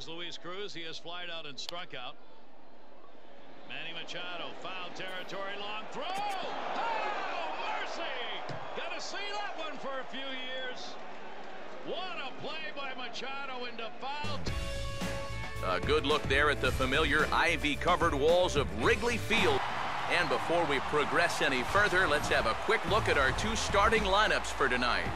Here's Luis Cruz. He has flied out and struck out. Manny Machado, foul territory, long throw. Oh, mercy! Got to see that one for a few years. What a play by Machado into foul. A good look there at the familiar ivy-covered walls of Wrigley Field. And before we progress any further, let's have a quick look at our two starting lineups for tonight.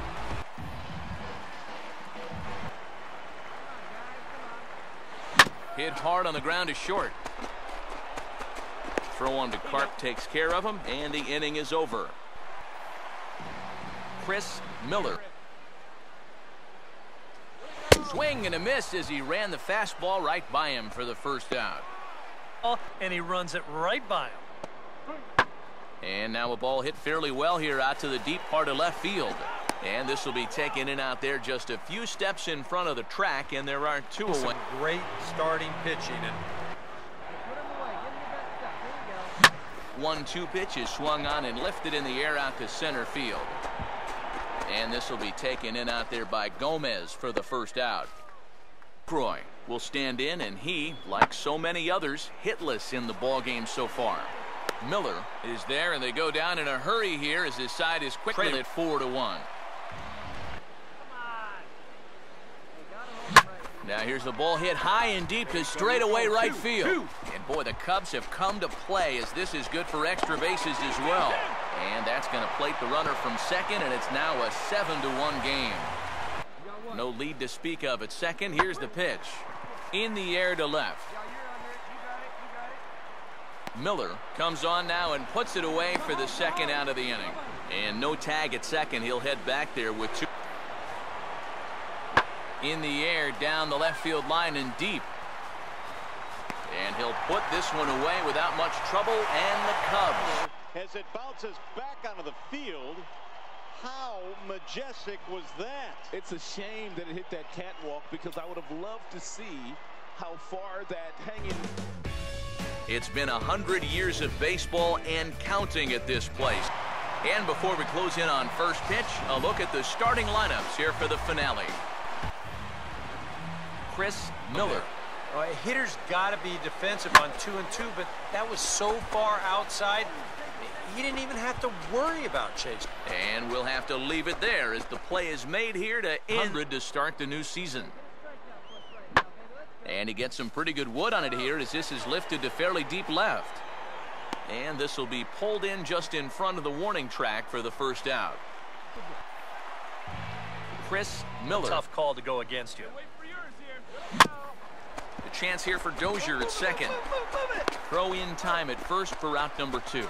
Hit hard on the ground is short. Throw on to Carp takes care of him, and the inning is over. Chris Miller. Swing and a miss as he ran the fastball right by him for the first out. And he runs it right by him. And now a ball hit fairly well here out to the deep part of left field. And this will be taken in out there just a few steps in front of the track, and there are two away. Some great starting pitching. 1-2 pitch is swung on and lifted in the air out to center field. And this will be taken in out there by Gomez for the first out. Croy will stand in, and he, like so many others, hitless in the ballgame so far. Miller is there, and they go down in a hurry here as his side is quickly at 4-1. Now here's the ball hit high and deep to straightaway right field. And boy, the Cubs have come to play as this is good for extra bases as well. And that's going to plate the runner from second, and it's now a 7-1 game. No lead to speak of at second. Here's the pitch. In the air to left. Miller comes on now and puts it away for the second out of the inning. And no tag at second. He'll head back there with two. In the air down the left field line and deep. And he'll put this one away without much trouble, and the Cubs. As it bounces back onto the field, how majestic was that? It's a shame that it hit that catwalk, because I would have loved to see how far that hanging. It's been 100 years of baseball and counting at this place. And before we close in on first pitch, a look at the starting lineups here for the finale. Chris Miller. A hitter's got to be defensive on 2-2, but that was so far outside, he didn't even have to worry about chasing. And we'll have to leave it there as the play is made here to end to start the new season. And he gets some pretty good wood on it here as this is lifted to fairly deep left. And this will be pulled in just in front of the warning track for the first out. Chris Miller. Tough call to go against you. The chance here for Dozier at second. Throw in time at first for out number 2.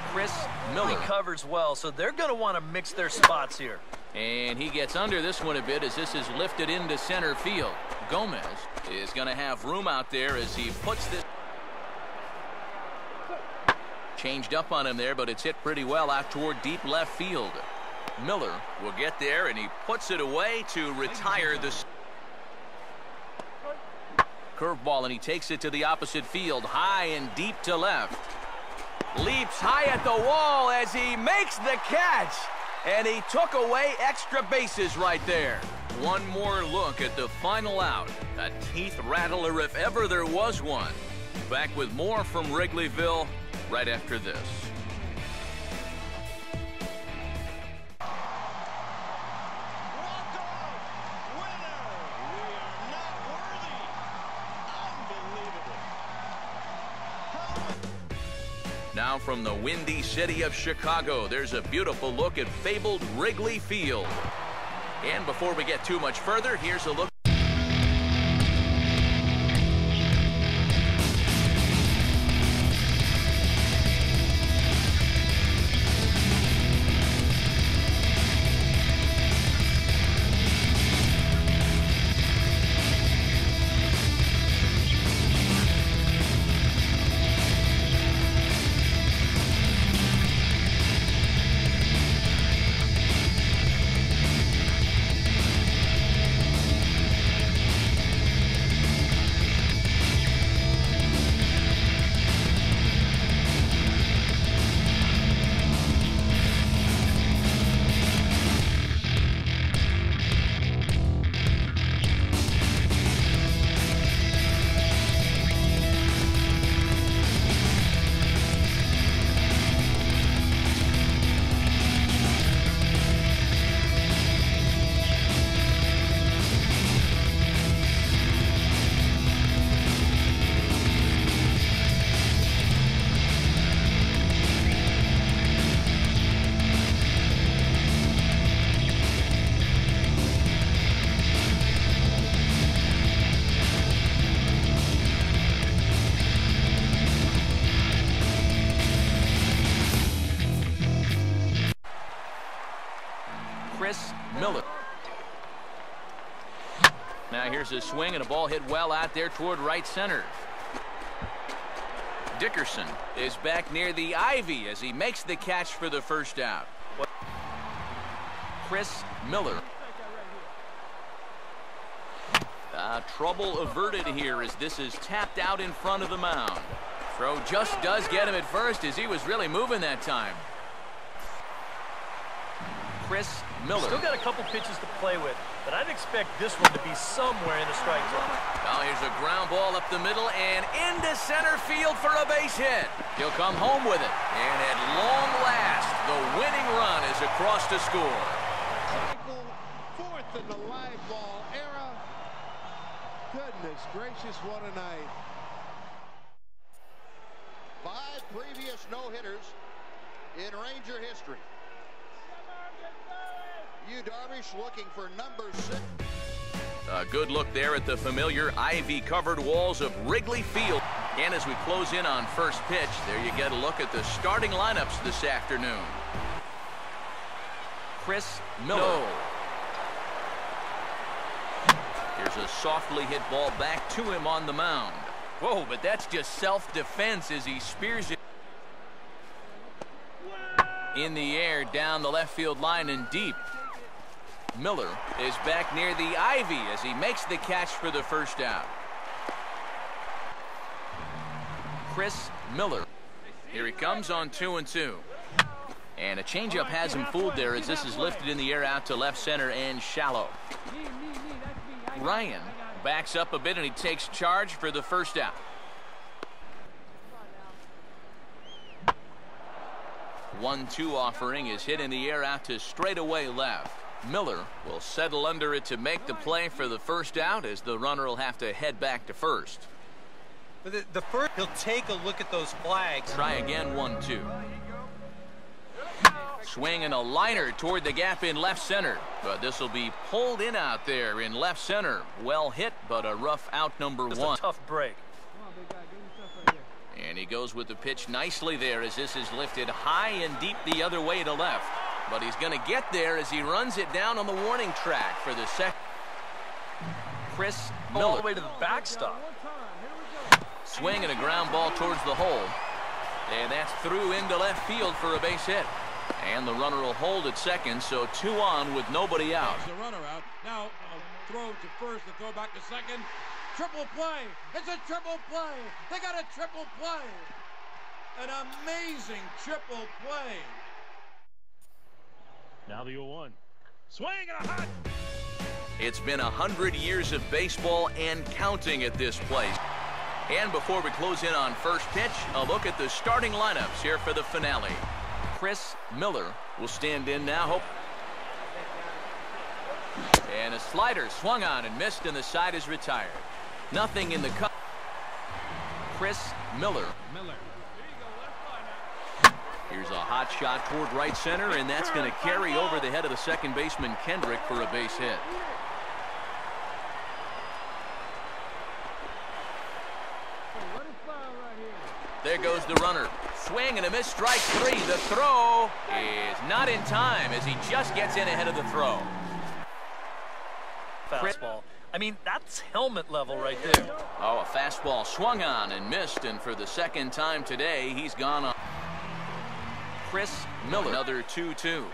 Chris Miller. He covers well, so they're going to want to mix their spots here. And he gets under this one a bit as this is lifted into center field. Gomez is going to have room out there as he puts this. Changed up on him there, but it's hit pretty well out toward deep left field. Miller will get there, and he puts it away to retire this curveball, and he takes it to the opposite field, high and deep to left. Leaps high at the wall as he makes the catch, and he took away extra bases right there. One more look at the final out. A teeth rattler if ever there was one. Back with more from Wrigleyville right after this. Now from the windy city of Chicago, there's a beautiful look at fabled Wrigley Field. And before we get too much further, here's a look. Chris Miller. Now here's a swing and a ball hit well out there toward right center. Dickerson is back near the ivy as he makes the catch for the first out. Chris Miller. Trouble averted here as this is tapped out in front of the mound. Throw just does get him at first as he was really moving that time. Chris Miller. Still got a couple pitches to play with, but I'd expect this one to be somewhere in the strike zone. Well, here's a ground ball up the middle and into center field for a base hit. He'll come home with it. And at long last, the winning run is across to score. Fourth in the live ball era. Goodness gracious, what a night. 5 previous no-hitters in Ranger history. Yu Darvish looking for number 6. A good look there at the familiar ivy-covered walls of Wrigley Field. And as we close in on first pitch, there you get a look at the starting lineups this afternoon. Chris Miller. No. Here's a softly hit ball back to him on the mound. Whoa, but that's just self-defense as he spears it in the air down the left field line and deep. Miller is back near the ivy as he makes the catch for the first out. Chris Miller. Here he comes on 2-2. And a changeup has him fooled there as this is lifted in the air out to left center and shallow. Ryan backs up a bit and he takes charge for the first out. One-two offering is hit in the air out to straightaway left. Miller will settle under it to make the play for the first out as the runner will have to head back to first. But the first, he'll take a look at those flags. Try again, 1-2. Swing and a liner toward the gap in left center. But this will be pulled in out there in left center. Well hit, but a rough out number Just one. a tough break. And he goes with the pitch nicely there as this is lifted high and deep the other way to left. But he's going to get there as he runs it down on the warning track for the second. Chris Miller. All the way to the backstop. Swing and a ground ball towards the hole. And that's through into left field for a base hit. And the runner will hold at second, so 2 on with nobody out. The runner out. Now a throw to first, a throw back to second. Triple play. It's a triple play. They got a triple play. An amazing triple play. Now the 0-1. Swing and a hot. It's been 100 years of baseball and counting at this place. And before we close in on first pitch, a look at the starting lineups here for the finale. Chris Miller will stand in now. And a slider swung on and missed, and the side is retired. Nothing in the cut. Chris Miller. Here's a hot shot toward right center, and that's going to carry over the head of the second baseman Kendrick for a base hit. There goes the runner. Swing and a miss, strike 3. The throw is not in time as he just gets in ahead of the throw. Fastball. I mean, that's helmet level right there. Oh, a fastball swung on and missed, and for the second time today, he's gone on. Chris Miller, another 2-2.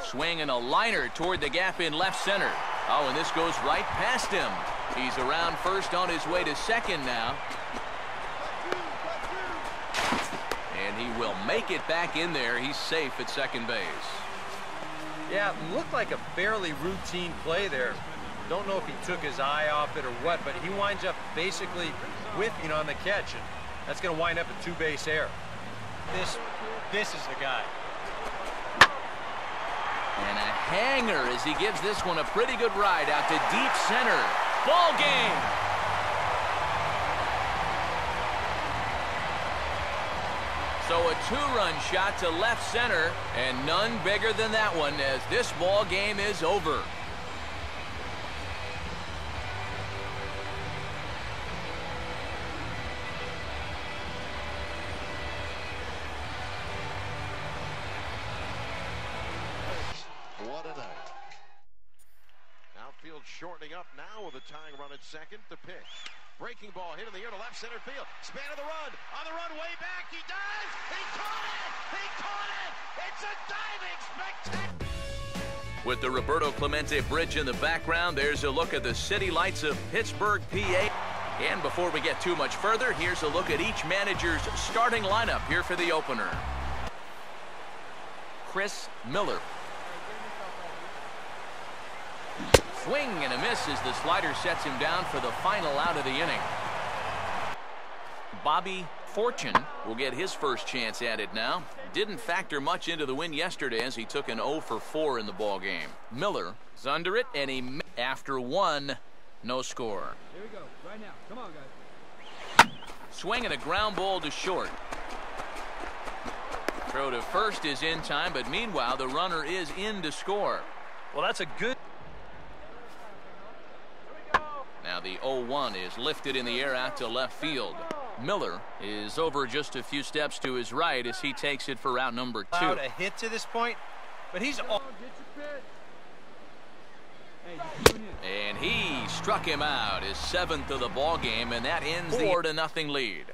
Swing and a liner toward the gap in left center. Oh, and this goes right past him. He's around first on his way to second now. And he will make it back in there. He's safe at second base. Yeah, it looked like a fairly routine play there. Don't know if he took his eye off it or what, but he winds up basically whiffing on the catch, and that's going to wind up a 2-base error. This is the guy. And a hanger as he gives this one a pretty good ride out to deep center. Ball game. So a 2-run shot to left center, and none bigger than that one as this ball game is over. What a night. Outfield shortening up now with a tying run at second. The pitch. Breaking ball hit in the air to left center field. Span of the run. On the run way back. He does. He caught it. He caught it. It's a diving spectacular. With the Roberto Clemente Bridge in the background, there's a look at the city lights of Pittsburgh, PA. And before we get too much further, here's a look at each manager's starting lineup here for the opener. Chris Miller. Swing and a miss as the slider sets him down for the final out of the inning. Bobby Fortune will get his first chance at it now. Didn't factor much into the win yesterday as he took an 0 for 4 in the ball game. Miller is under it, and he after one, no score. Here we go, right now. Come on, guys. Swing and a ground ball to short. Throw to first is in time, but meanwhile the runner is in to score. Well, that's a good. Now the 0-1 is lifted in the air out to left field. Miller is over just a few steps to his right as he takes it for route number 2. Allowed a hit to this point, but he's all. And he struck him out, his 7th of the ball game, and that ends the 4-0 lead.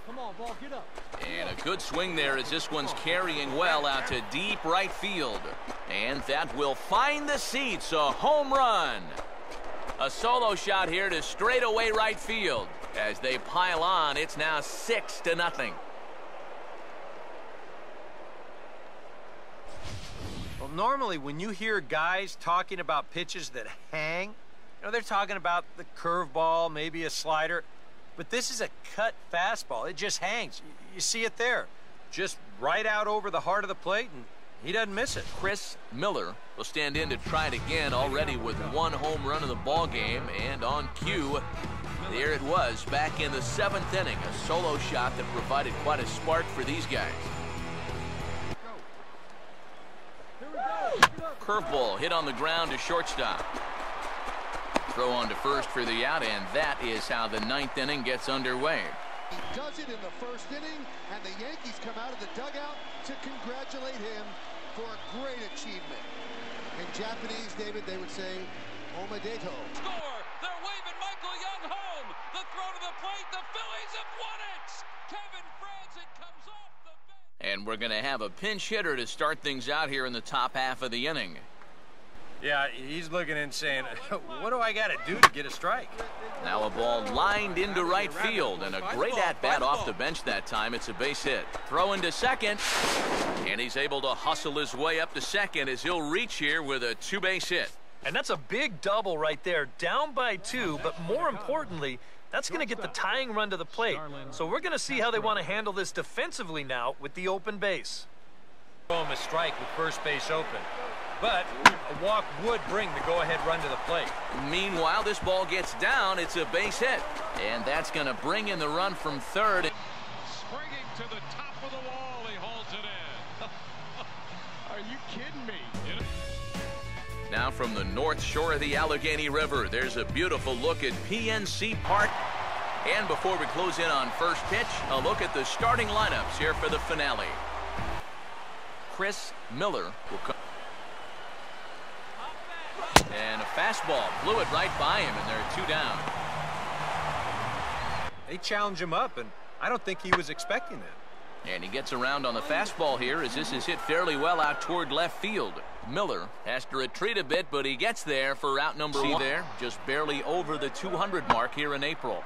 Come on, ball, get up. And a good swing there as this one's carrying well out to deep right field. And that will find the seats, a home run. A solo shot here to straightaway right field. As they pile on, it's now 6-0. Well, normally when you hear guys talking about pitches that hang, they're talking about the curveball, maybe a slider. But this is a cut fastball. It just hangs. You see it there. Just right out over the heart of the plate, and he doesn't miss it. Chris Miller will stand in to try it again, already with 1 home run in the ball game. And on cue, there it was back in the 7th inning. A solo shot that provided quite a spark for these guys. Curveball hit on the ground to shortstop. Throw on to first for the out, and that is how the 9th inning gets underway. He does it in the 1st inning, and the Yankees come out of the dugout to congratulate him for a great achievement. In Japanese, David, they would say, Omedeto. Score! They're waving Michael Young home! The throw to the plate, the Phillies have won it! Kevin Franzen comes off the bench. And we're going to have a pinch hitter to start things out here in the top half of the inning. Yeah, he's looking and saying, what do I got to do to get a strike? Now a ball lined into right field, and a great at-bat off the bench that time. It's a base hit. Throw into second, and he's able to hustle his way up to second as he'll reach here with a 2-base hit. And that's a big double right there, down by 2, but more importantly, that's going to get the tying run to the plate. So we're going to see how they want to handle this defensively now with the open base. Throw him a strike with first base open. But a walk would bring the go-ahead run to the plate. Meanwhile, this ball gets down. It's a base hit. And that's going to bring in the run from third. Springing to the top of the wall, he hauls it in. Are you kidding me? Now from the north shore of the Allegheny River, there's a beautiful look at PNC Park. And before we close in on first pitch, a look at the starting lineups here for the finale. Chris Miller will come. And a fastball blew it right by him, and there are 2 down. They challenge him up, and I don't think he was expecting that. And he gets around on the fastball here as this is hit fairly well out toward left field. Miller has to retreat a bit, but he gets there for route number 1. There, just barely over the 200 mark here in April.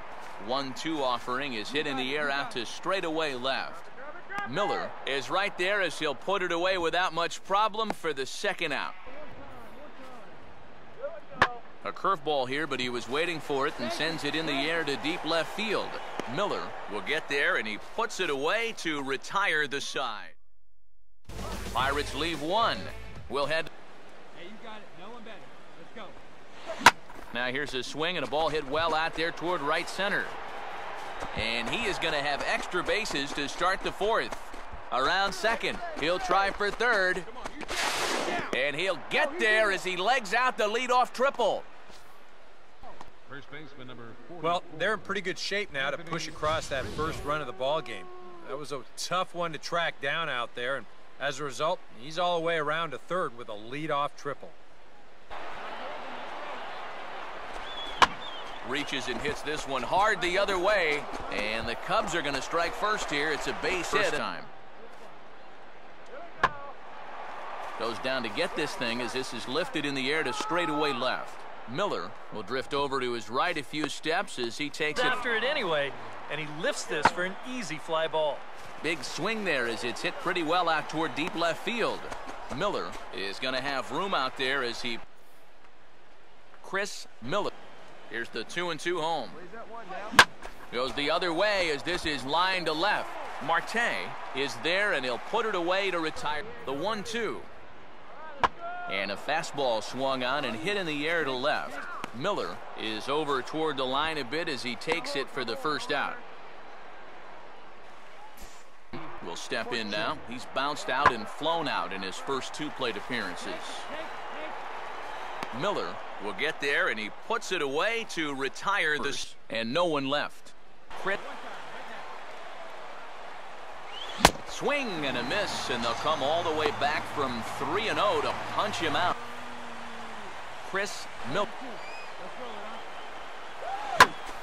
1-2 offering is hit in the air out to straightaway left. Miller is right there as he'll put it away without much problem for the 2nd out. A curveball here, but he was waiting for it and sends it in the air to deep left field. Miller will get there, and he puts it away to retire the side. Pirates leave 1. We'll head. Hey, you got it. No one better. Let's go. Now here's a swing, and a ball hit well out there toward right center. And he is going to have extra bases to start the 4th. Around second, he'll try for third. And he'll get there as he legs out the leadoff triple. Well, they're in pretty good shape now to push across that first run of the ball game. That was a tough one to track down out there, and as a result, he's all the way around to third with a leadoff triple. Reaches and hits this one hard the other way, and the Cubs are going to strike first here. It's a base hit time. Goes down to get this thing as this is lifted in the air to straightaway left. Miller will drift over to his right a few steps as he takes it after it anyway, and he lifts this for an easy fly ball. Big swing there as it's hit pretty well out toward deep left field. Miller is going to have room out there as he... Chris Miller. Here's the 2-2 home. Goes the other way as this is lined to left. Marte is there and he'll put it away to retire. The 1-2. And a fastball swung on and hit in the air to left. Miller is over toward the line a bit as he takes it for the first out. Will step in now. He's bounced out and flown out in his first 2 plate appearances. Miller will get there and he puts it away to retire this, and no one left. Crit. Swing and a miss, and they'll come all the way back from 3-0 to punch him out. Chris Miller.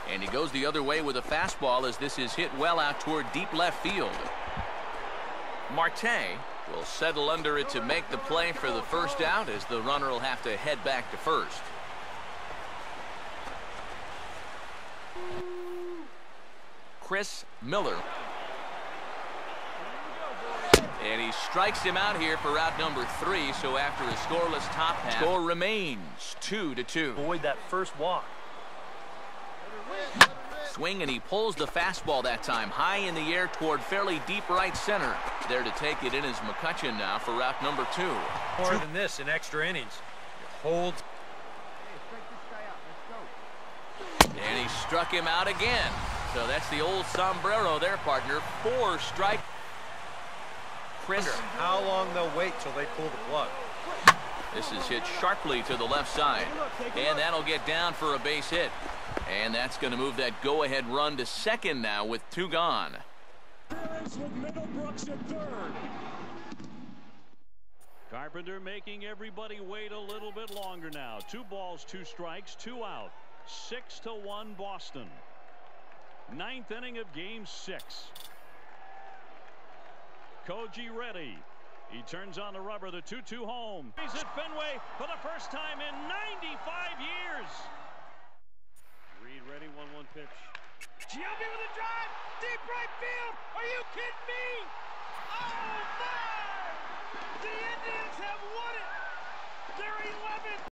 And he goes the other way with a fastball as this is hit well out toward deep left field. Marte will settle under it to make the play for the first out as the runner will have to head back to first. Chris Miller. And he strikes him out here for out number 3, so after a scoreless top half, score remains 2-2. Avoid that first walk. Swing, and he pulls the fastball that time high in the air toward fairly deep right center. There to take it in is McCutchen now for route number 2. More than this in extra innings. Hold. And he struck him out again. So that's the old sombrero there, partner. 4 strike. Chris. How long they'll wait till they pull the plug. This is hit sharply to the left side. And that'll get down for a base hit. And that's going to move that go-ahead run to second now with 2 gone. Carpenter making everybody wait a little bit longer now. 2 balls, 2 strikes, 2 out. 6-1 Boston. 9th inning of game 6. Koji ready. He turns on the rubber. The 2-2 home. He's at Fenway for the first time in 95 years. Reed ready, 1-1 pitch. Giambi with a drive, deep right field. Are you kidding me? Oh my! The Indians have won it. They're 11th.